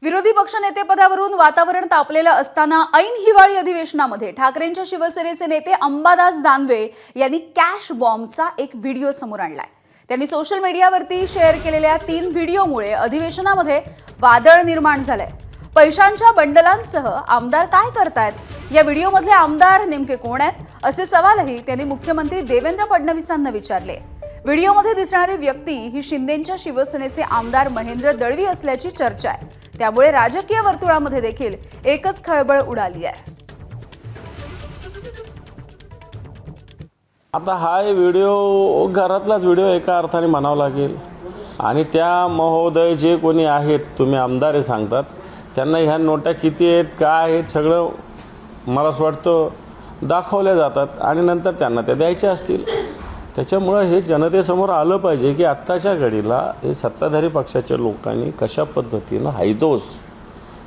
विरोधी पक्षनेतेपदावरून वातावरण तापलेलं असताना ऐन हिवाळी अधिवेशनामध्ये ठाकरेंच्या शिवसेनेचे नेते अंबादास दानवे यांनी कॅश बॉम्बचा एक व्हिडिओ समोर आणलाय। त्यांनी सोशल मीडियावरती शेअर केलेल्या 3 व्हिडिओमुळे अधिवेशनामध्ये वादळ निर्माण झालंय। पैशांच्या बंडलांसह आमदार काय करतायत, या व्हिडिओमधले आमदार नेमके कोण आहेत असे सवालही त्यांनी मुख्यमंत्री देवेंद्र फडणवीसांना विचारले। व्हिडिओमध्ये दिसणारी व्यक्ती ही शिंदेंच्या शिवसेनेचे आमदार महेंद्र दळवी असल्याची चर्चा आहे। त्यामुळे राजकीय वर्तुळामध्ये देखील एकच खळबळ उडाली आहे। आता हा व्हिडिओ घरातलाच व्हिडिओ एका अर्थाने म्हणावं लागेल आणि त्या महोदय जे कोणी आहेत, तुम्ही आमदार हे सांगतात, त्यांना ह्या नोटा किती आहेत, काय आहेत, सगळं मला असं वाटतं दाखवल्या जातात आणि नंतर त्यांना त्या द्यायच्या असतील। त्याच्यामुळं हे जनतेसमोर आलं पाहिजे की आत्ताच्या घडीला हे सत्ताधारी पक्षाच्या लोकांनी कशा पद्धतीनं हैदोस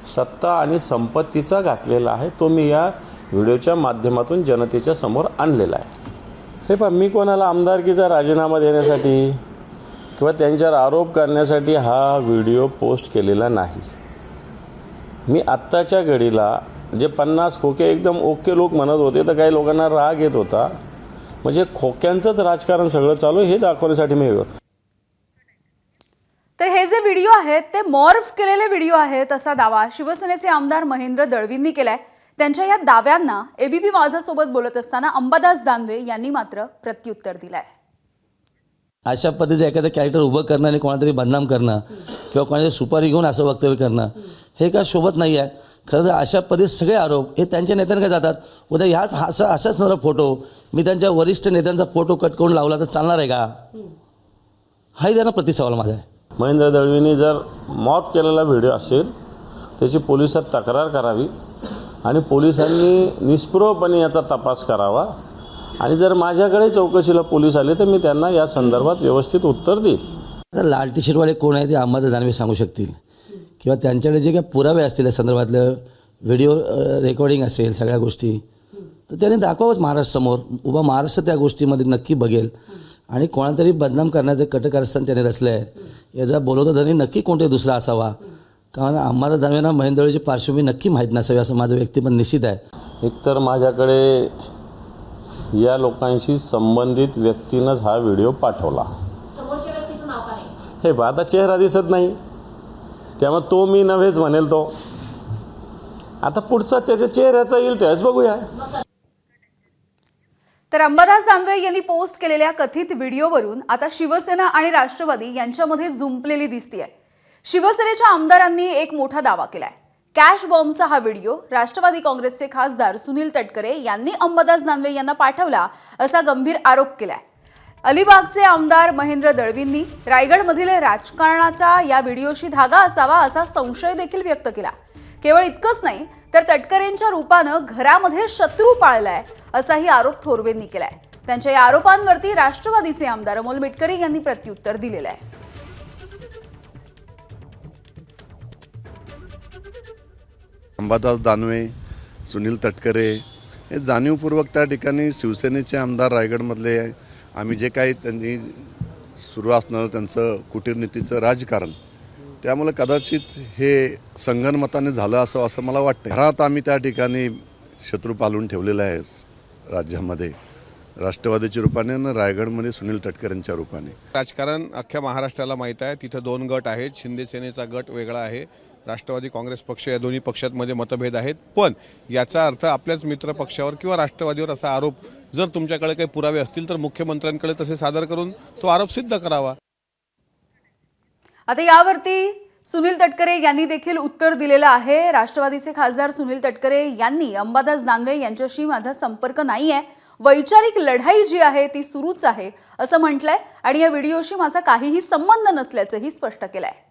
सत्ता आणि संपत्तीचा घातलेला आहे, तो मी या व्हिडिओच्या माध्यमातून जनतेच्या समोर आणलेला आहे। हे पहा, मी कोणाला आमदारकीचा राजीनामा देण्यासाठी किंवा त्यांच्यावर आरोप करण्यासाठी हा व्हिडिओ पोस्ट केलेला नाही। मी आत्ताच्या घडीला जे 50 खोके एकदम ओके लोक म्हणत होते, तर काही लोकांना राग येत होता, म्हणजे खोक्यांचंच राजकारण सगळं चालू हे दाखवण्यासाठी मी तर हे जे व्हिडिओ आहेत ते मॉर्फ केलेले व्हिडिओ आहेत असा दावा शिवसेनेचे आमदार महेंद्र दळवींनी केलाय। त्यांच्या या दाव्यांना एबीपी माझा सोबत बोलत असताना अंबादास दानवे यांनी मात्र प्रत्युत्तर दिलंय। अशा पद्धतीचं एखादं कॅरेक्टर उभं करणं आणि कोणातरी बदनाम करणं किंवा कोणाची सुपारी घेऊन असं वक्तव्य करणं हे काय शोभत नाही आहे। खरं तर अशा पद्धतीचे सगळे आरोप हे त्यांच्या नेत्यांकडे जातात। उद्या अशाच नवरा फोटो मी त्यांच्या वरिष्ठ नेत्यांचा फोटो कट करून लावला तर चालणार आहे का? हाही त्यांना प्रतिसवाल माझा आहे। महेंद्र दळवींनी जर मॉर्फ केलेला व्हिडिओ असेल त्याची पोलिसात तक्रार करावी आणि पोलिसांनी निष्प्रभपणे याचा तपास करावा आणि जर माझ्याकडे चौकशीला पोलीस आले तर मी त्यांना या संदर्भात व्यवस्थित उत्तर देईल। लाल टी शर्टवाले कोण आहे ते अंबादास दानवे सांगू शकतील किंवा त्यांच्याकडे जे काही पुरावे असतील या संदर्भातलं व्हिडिओ रेकॉर्डिंग असेल सगळ्या गोष्टी तर त्यांनी दाखवावंच महाराष्ट्रासमोर। उभा महाराष्ट्र त्या गोष्टीमध्ये नक्की बघेल आणि कोणातरी बदनाम करण्याचं कटकारस्थान त्याने रचलं आहे। याचा बोलवता धनी नक्की कोणतरी दुसरा असावा, कारण अंबादास दानवेंना महेंद्र दळवीची पार्श्वभूमी नक्की माहीत नसावी असं माझं व्यक्तिमत निश्चित आहे। एकतर माझ्याकडे या लोकांशी संबंधित व्यक्तीनंच हा व्हिडिओ पाठवला। हे आता चेहरा दिसत नाही त्यामुळे तो मी नव्हेच म्हणेल, तो आता पुढचा त्याच्या चेहऱ्याचा येईल त्याच बघूया। तर अंबादास दानवे यांनी पोस्ट केलेल्या कथित व्हिडिओवरून आता शिवसेना आणि राष्ट्रवादी यांच्यामध्ये जुंपलेली दिसतीये। शिवसेनेच्या आमदारांनी एक मोठा दावा केलाय। कॅश बॉम्बचा हा व्हिडिओ राष्ट्रवादी काँग्रेसचे खासदार सुनील तटकरे यांनी अंबादास दानवे यांना पाठवला असा गंभीर आरोप केलाय। अलिबागचे आमदार महेंद्र दळवींनी रायगडमधील राजकारणाचा या व्हिडिओशी धागा असावा असा संशय देखील व्यक्त केला। केवळ इतकंच नाही तर तटकरेंच्या रूपानं घरामध्ये शत्रू पाळलाय असाही आरोप थोरवेंनी केलाय। त्यांच्या या आरोपांवरती राष्ट्रवादीचे आमदार अमोल मिटकरी यांनी प्रत्युत्तर दिलेलं आहे। अंबादास दानवे, सुनील तटकरे हे जाणीवपूर्वक त्या ठिकाणी शिवसेनेचे आमदार रायगडमधले आम्ही जे काही त्यांनी सुरू असणारं त्यांचं कूटनीतीचं राजकारण, त्यामुळे कदाचित हे संगनमताने झालं असं मला वाटतं। घरात आम्ही त्या ठिकाणी शत्रू पालवून ठेवलेलं आहे राज्यामध्ये, राष्ट्रवादीच्या रूपाने आणि रायगडमध्ये सुनील तटकरेंच्या रूपाने। राजकारण अख्ख्या महाराष्ट्राला माहीत आहे। तिथं 2 गट आहेत, शिंदे सेनेचा गट वेगळा आहे, राष्ट्रवादी काँग्रेस पक्ष, या दोन्ही पक्षांमध्ये मतभेद आहेत। पण याचा अर्थ आपल्याच मित्र पक्षावर किंवा राष्ट्रवादीवर असा आरोप जर तुमच्याकडे काही पुरावे असतील तर मुख्यमंत्र्यांकडे तसे सादर करून तो आरोप सिद्ध करावा। आता यावरती सुनील तटकरे यांनी देखील उत्तर दिलेलं आहे। राष्ट्रवादीचे खासदार सुनील तटकरे यांनी अंबादास दानवे यांच्याशी माझा संपर्क नाहीये, वैचारिक लढाई जी आहे ती सुरूच आहे असं म्हटलंय आणि या व्हिडिओशी माझा काहीही संबंध नसल्याचंही स्पष्ट केलंय।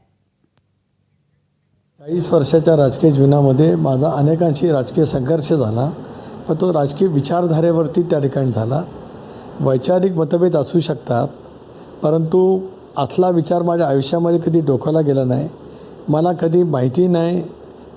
40 वर्षाच्या राजकीय जीवनामध्ये माझा अनेकांशी राजकीय संघर्ष झाला, पण तो राजकीय विचारधारेवरती त्या ठिकाणी झाला। वैचारिक मतभेद असू शकतात, परंतु असला विचार माझ्या आयुष्यामध्ये कधी डोक्याला गेला नाही, मला कधी माहिती नाही।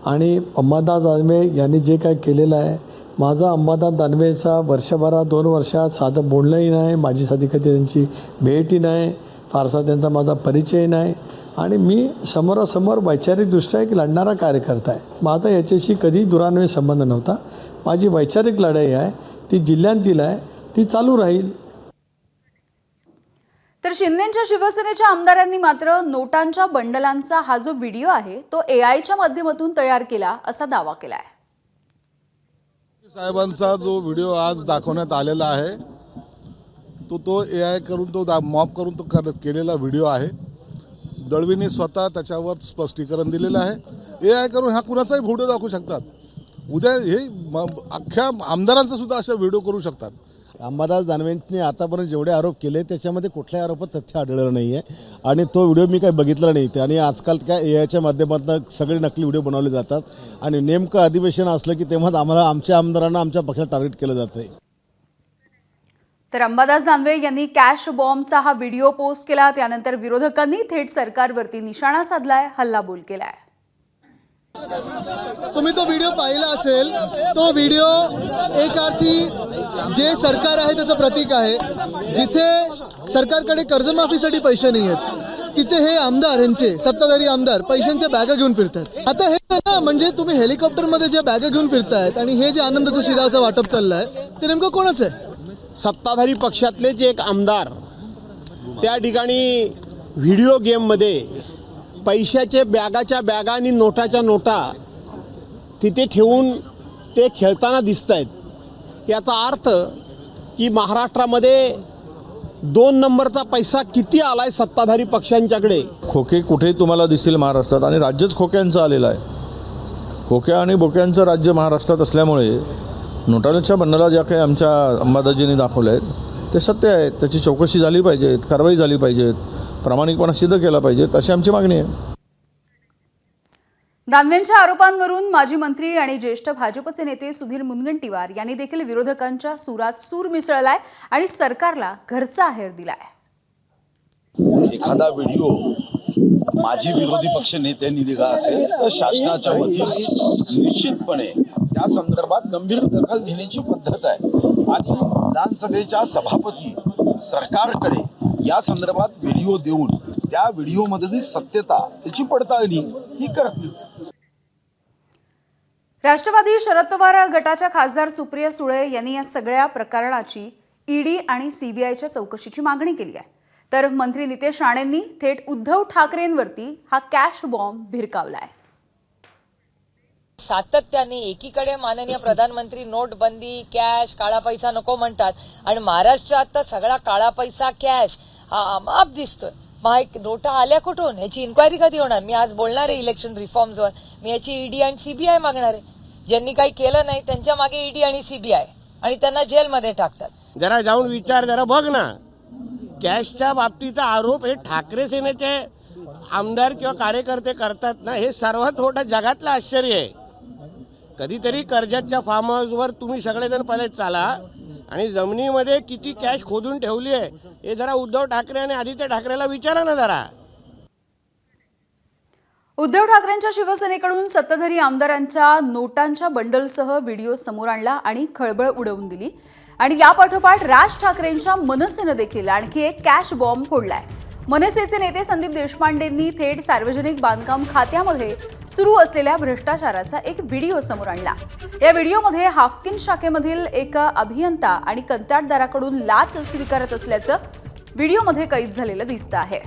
आणि अंबादास दानवे यांनी जे काय केलेलं आहे, माझा अंबादास दानवेचा वर्षभरात 2 वर्षात साधं बोलणंही नाही, माझी साधी कधी त्यांची भेटही नाही, फारसा त्यांचा माझा परिचय नाही आणि मी समोरासमोर वैचारिकदृष्ट्या एक लढणारा कार्यकर्ता आहे. माझा याच्याशी कधी दुरान्वयी संबंध नव्हता. माझी वैचारिक लढाई आहे, ती जिल्ह्यांतील आहे, ती चालू राहील. तर शिंदेच्या शिवसेनेच्या आमदारांनी मात्र नोटांच्या बंडलांचा हा जो व्हिडिओ आहे तो एआयच्या माध्यमातून तयार केला असा दावा केलाय. साहेबांचा जो व्हिडिओ आज दाखवण्यात आलेला आहे तो AI करून मॉप करून केलेला व्हिडिओ आहे. दळवींनी स्वतः त्याच्यावर स्पष्टीकरण दिलेलं आहे. AI करून हा कुणाचाही व्हिडिओ दाखवू शकतात. उद्या हे अख्ख्या आमदारांचा सुद्धा अशा व्हिडिओ करू शकतात. अंबादास दानवेंनी आतापर्यंत जेवढे आरोप केले त्याच्यामध्ये कुठल्याही आरोपात तथ्य आढळलं नाही आहे आणि तो व्हिडिओ मी काही बघितला नाही. आणि आजकाल काय AIच्या माध्यमातून सगळे नकली व्हिडिओ बनवले जातात आणि नेमकं अधिवेशन असलं की तेव्हाच आम्हाला आमच्या आमदारांना आमच्या पक्षात टार्गेट केलं जातं आहे. तर अंबादास दानवे यांनी कॅश बॉम्बचा हा व्हिडिओ पोस्ट केला. त्यानंतर विरोधकांनी थेट सरकारवरती निशाणा साधलाय, हल्लाबोल केलाय. तुम्ही तो व्हिडिओ पाहिला असेल. तो व्हिडिओ एक अर्थी जे सरकार आहे त्याचं प्रतीक आहे. जिथे सरकारकडे कर्जमाफीसाठी पैसे नाही आहेत तिथे हे आमदार यांचे सत्ताधारी आमदार पैशांच्या बॅगा घेऊन फिरतात. आता हे ना म्हणजे तुम्ही हेलिकॉप्टरमध्ये ज्या बॅगा घेऊन फिरतायत आणि हे जे आनंदाचं शिधाचं वाटप चाललंय ते नेमकं कोणाचं आहे? सत्ताधारी पक्षातले जे एक आमदार त्या ठिकाणी व्हिडिओ गेममध्ये पैशाचे बॅगाच्या बॅगा आणि नोटाच्या नोटा तिथे ठेवून ते खेळताना दिसत आहेत. याचा अर्थ की महाराष्ट्रामध्ये 2 नंबरचा पैसा किती आलाय सत्ताधारी पक्षांच्याकडे. खोके कुठेही तुम्हाला दिसेल महाराष्ट्रात आणि राज्यच खोक्यांचं आलेलं आहे. खोक्या आणि बोक्यांचं राज्य महाराष्ट्रात असल्यामुळे नोटांच्या बंडला ज्या काही आमच्या अंबादासजींनी दाखवल्या आहेत ते सत्य आहे. त्याची चौकशी झाली पाहिजे, कारवाई झाली पाहिजेत, प्रामाणिकपणा सिद्ध केला पाहिजे, अशी आमची मागणी आहे. दानवेंच्या आरोपांवरून माजी मंत्री आणि ज्येष्ठ भाजपचे नेते सुधीर मुनगंटीवार यांनी देखील विरोधकांच्या सुरात सूर मिसळलाय आणि सरकारला घरचा आहेर दिलाय. एखादा व्हिडिओ माजी विरोधी पक्ष नेत्यांनी दिला असेल तर शासनाच्या वतीने निश्चितपणे त्या संदर्भात गंभीर दखल घेण्याची पद्धत आहे आणि विधानसभेच्या सभापती सरकारकडे या संदर्भात व्हिडिओ देऊन त्या व्हिडिओमधली सत्यता त्याची पडताळणी ही करतील. राष्ट्रवादी शरद पवार गटाच्या खासदार सुप्रिया सुळे यांनी या सगळ्या प्रकरणाची ईडी आणि सीबीआयच्या चौकशीची मागणी केली आहे. तर मंत्री नितेश राणेंनी थेट उद्धव ठाकरेंवरती हा कॅश बॉम्ब भिरकावलाय. सातत्याने एकीकडे माननीय प्रधानमंत्री नोटबंदी, कॅश, काळा पैसा नको म्हणतात आणि महाराष्ट्रात तर सगळा काळा पैसा, कॅश हा अमाप दिसतोय. मग नोटा आल्या कुठून याची इन्क्वायरी कधी होणार? मी आज बोलणार आहे इलेक्शन रिफॉर्म्सवर. मी याची ईडी आणि सीबीआय मागणार आहे. ज्यांनी काही केलं नाही त्यांच्या मागे ईडी आणि सीबीआय आणि त्यांना जेलमध्ये टाकतात. जरा जाऊन विचार, जरा बघ ना. कॅशच्या बाबतीचा आरोप हे ठाकरे सेनेचे आमदार किंवा कार्यकर्ते करतात ना, हे सर्वात मोठं जगातलं आश्चर्य आहे. कधीतरी कर्जतच्या फार्म हाऊसवर तुम्ही सगळेजण पहिले चाला आणि जमिनीमध्ये किती कॅश खोदून ठेवली आहे हे जरा उद्धव ठाकरे आणि आदित्य ठाकरेला विचारा ना जरा. उद्धव ठाकरेंच्या शिवसेनेकडून सत्ताधारी आमदारांच्या नोटांच्या बंडलसह व्हिडिओ समोर आणला आणि खळबळ उडवून दिली. आणि या पाठोपाठ राज ठाकरेंच्या मनसेनं देखील आणखी एक कॅश बॉम्ब फोडलाय. मनसेचे नेते संदीप देशपांडेंनी थेट सार्वजनिक बांधकाम खात्यामध्ये सुरू असलेल्या भ्रष्टाचाराचा एक व्हिडिओ समोर आणला. या व्हिडिओमध्ये हाफकिन शाखेमधील एक अभियंता आणि कंत्राटदाराकडून लाच स्वीकारत असल्याचं व्हिडिओमध्ये कैद झालेलं दिसतं आहे.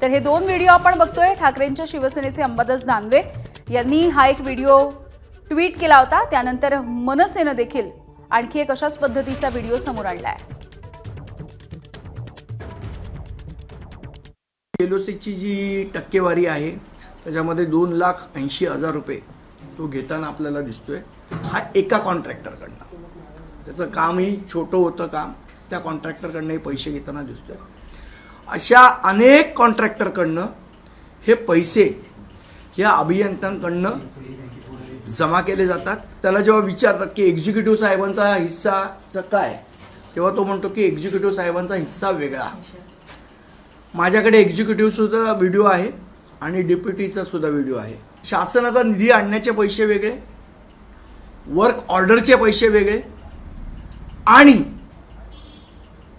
तर हे 2 व्हिडिओ आपण बघतोय. ठाकरेंच्या शिवसेनेचे अंबादास दानवे यांनी हा एक व्हिडिओ ट्विट केला होता. त्यानंतर मनसेनं देखील आणखी एक अशाच पद्धतीचा व्हिडिओ समोर आणलाय. एलओसीची जी टक्केवारी आहे त्याच्यामध्ये 2,80,000 रुपये तो घेताना आपल्याला दिसतोय. हा एका कॉन्ट्रॅक्टरकडनं, त्याचं कामही छोटं होतं काम, त्या कॉन्ट्रॅक्टरकडनंही पैसे घेताना दिसतोय. अशा अनेक कॉन्ट्रॅक्टरकडनं हे पैसे या अभियंत्यांकडनं जमा केले जातात. त्याला जेव्हा विचारतात की एक्झिक्युटिव्ह साहेबांचा हिस्साचं काय, तेव्हा तो म्हणतो की एक्झिक्युटिव्ह साहेबांचा हिस्सा वेगळा. माझ्याकडे एक्झिक्युटिव्हसुद्धा व्हिडिओ आहे आणि डेप्युटीचा सुद्धा व्हिडिओ आहे. शासनाचा निधी आणण्याचे पैसे वेगळे, वर्क ऑर्डरचे पैसे वेगळे आणि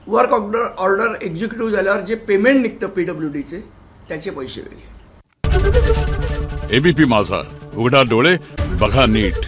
वर्क ऑर्डर एक्झिक्युटिव्ह झाल्यावर जे पेमेंट निघतं PWDचे त्याचे पैसे वेगळे. एबीपी माझा, उघडा डोळे बघा नीट.